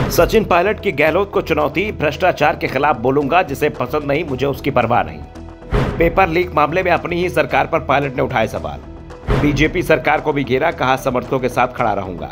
सचिन पायलट की गहलोत को चुनौती, भ्रष्टाचार के खिलाफ बोलूंगा, जिसे पसंद नहीं मुझे उसकी परवाह नहीं। पेपर लीक मामले में अपनी ही सरकार पर पायलट ने उठाए सवाल। बीजेपी सरकार को भी घेरा, कहा समर्थकों के साथ खड़ा रहूंगा।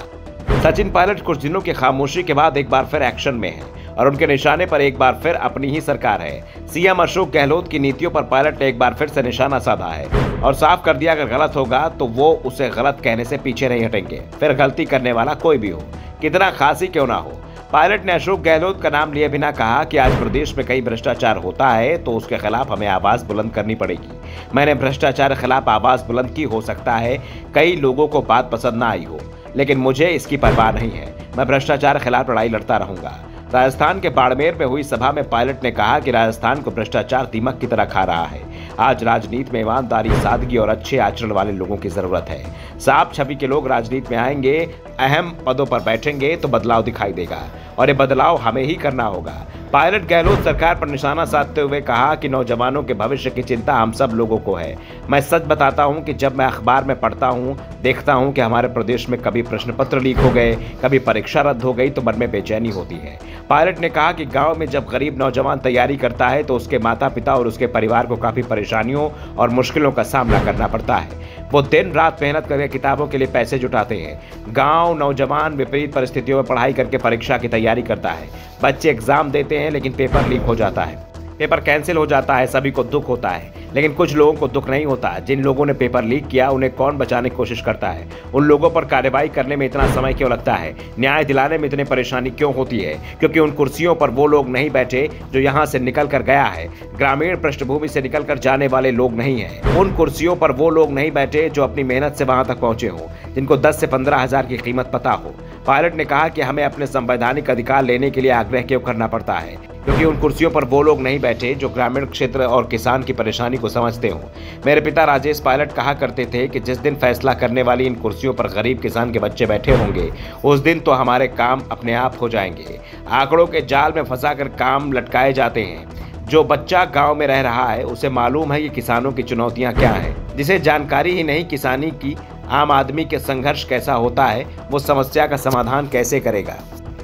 सचिन पायलट कुछ दिनों की खामोशी के बाद एक बार फिर एक्शन में है और उनके निशाने पर एक बार फिर अपनी ही सरकार है। सीएम अशोक गहलोत की नीतियों पर पायलट ने एक बार फिर से निशाना साधा है और साफ कर दिया, अगर गलत होगा तो वो उसे गलत कहने से पीछे नहीं हटेंगे, फिर गलती करने वाला कोई भी हो, कितना खासी क्यों ना हो। पायलट ने अशोक गहलोत का नाम लिए बिना कहा कि आज प्रदेश में कई भ्रष्टाचार होता है तो उसके खिलाफ हमें आवाज बुलंद करनी पड़ेगी। मैंने भ्रष्टाचार के खिलाफ आवाज बुलंद की, हो सकता है कई लोगों को बात पसंद ना आई हो, लेकिन मुझे इसकी परवाह नहीं है। मैं भ्रष्टाचार के खिलाफ लड़ाई लड़ता रहूंगा। राजस्थान के बाड़मेर में हुई सभा में पायलट ने कहा कि राजस्थान को भ्रष्टाचार दीमक की तरह खा रहा है। आज राजनीति में ईमानदारी, सादगी और अच्छे आचरण वाले लोगों की जरूरत है। साफ छवि के लोग राजनीति में आएंगे, अहम पदों पर बैठेंगे तो बदलाव दिखाई देगा और ये बदलाव हमें ही करना होगा। पायलट गहलोत सरकार पर निशाना साधते हुए कहा कि नौजवानों के भविष्य की चिंता हम सब लोगों को है। मैं सच बताता हूं कि जब मैं अखबार में पढ़ता हूं, देखता हूं कि हमारे प्रदेश में कभी प्रश्न पत्र लीक हो गए, कभी परीक्षा रद्द हो गई तो मन में बेचैनी होती है। पायलट ने कहा कि गांव में जब गरीब नौजवान तैयारी करता है तो उसके माता पिता और उसके परिवार को काफी परेशानियों और मुश्किलों का सामना करना पड़ता है। वो दिन रात मेहनत करके किताबों के लिए पैसे जुटाते हैं। गांव नौजवान विपरीत परिस्थितियों में पढ़ाई करके परीक्षा की तैयारी करता है। बच्चे एग्जाम देते हैं लेकिन पेपर लीक हो जाता है, पेपर कैंसिल हो जाता है, सभी को दुख होता है, लेकिन कुछ लोगों को दुख नहीं होता। जिन लोगों ने पेपर लीक किया उन्हें कौन बचाने की कोशिश करता है? उन लोगों पर कार्रवाई करने में इतना समय क्यों लगता है? न्याय दिलाने में इतनी परेशानी क्यों होती है? क्योंकि उन कुर्सियों पर वो लोग नहीं बैठे जो यहाँ से निकल कर गया है। ग्रामीण पृष्ठभूमि से निकल कर जाने वाले लोग नहीं है। उन कुर्सियों पर वो लोग नहीं बैठे जो अपनी मेहनत से वहां तक पहुंचे हो, जिनको 10 से 15 हजार की कीमत पता हो। पायलट ने कहा कि हमें अपने संवैधानिक अधिकार लेने के लिए आग्रह क्यों करना पड़ता है, क्योंकि उन कुर्सियों पर वो लोग नहीं बैठे जो ग्रामीण क्षेत्र और किसान की परेशानी को समझते हो। मेरे पिता राजेश पायलट कहा करते थे कि जिस दिन फैसला करने वाली इन कुर्सियों पर गरीब किसान के बच्चे बैठे होंगे, उस दिन तो हमारे काम अपने आप हो जाएंगे। आंकड़ों के जाल में फंसाकर काम लटकाए जाते हैं। जो बच्चा गांव में रह रहा है उसे मालूम है कि किसानों की चुनौतियां क्या हैं। जिसे जानकारी ही नहीं किसानी की, आम आदमी के संघर्ष कैसा होता है, वो समस्या का समाधान कैसे करेगा।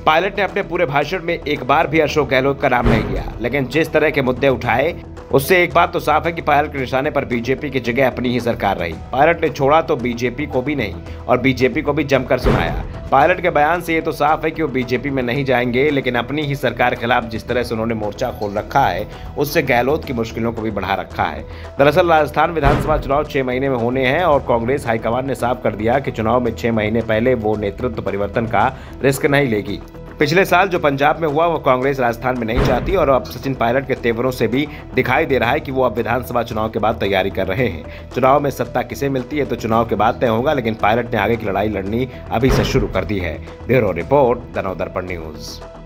पायलट ने अपने पूरे भाषण में एक बार भी अशोक गहलोत का नाम नहीं लिया, लेकिन जिस तरह के मुद्दे उठाए उससे एक बात तो साफ है कि पायलट के निशाने पर बीजेपी की जगह अपनी ही सरकार रही। पायलट ने छोड़ा तो बीजेपी को भी नहीं और बीजेपी को भी जमकर सुनाया। पायलट के बयान से ये तो साफ है कि वो बीजेपी में नहीं जाएंगे, लेकिन अपनी ही सरकार के खिलाफ जिस तरह से उन्होंने मोर्चा खोल रखा है उससे गहलोत की मुश्किलों को भी बढ़ा रखा है। दरअसल राजस्थान विधानसभा चुनाव 6 महीने में होने हैं और कांग्रेस हाईकमान ने साफ कर दिया कि चुनाव में 6 महीने पहले वो नेतृत्व परिवर्तन का रिस्क नहीं लेगी। पिछले साल जो पंजाब में हुआ वो कांग्रेस राजस्थान में नहीं चाहती और अब सचिन पायलट के तेवरों से भी दिखाई दे रहा है कि वो अब विधानसभा चुनाव के बाद तैयारी कर रहे हैं। चुनाव में सत्ता किसे मिलती है तो चुनाव के बाद तय होगा, लेकिन पायलट ने आगे की लड़ाई लड़नी अभी से शुरू कर दी है। Bureau report, the Navdarpan news.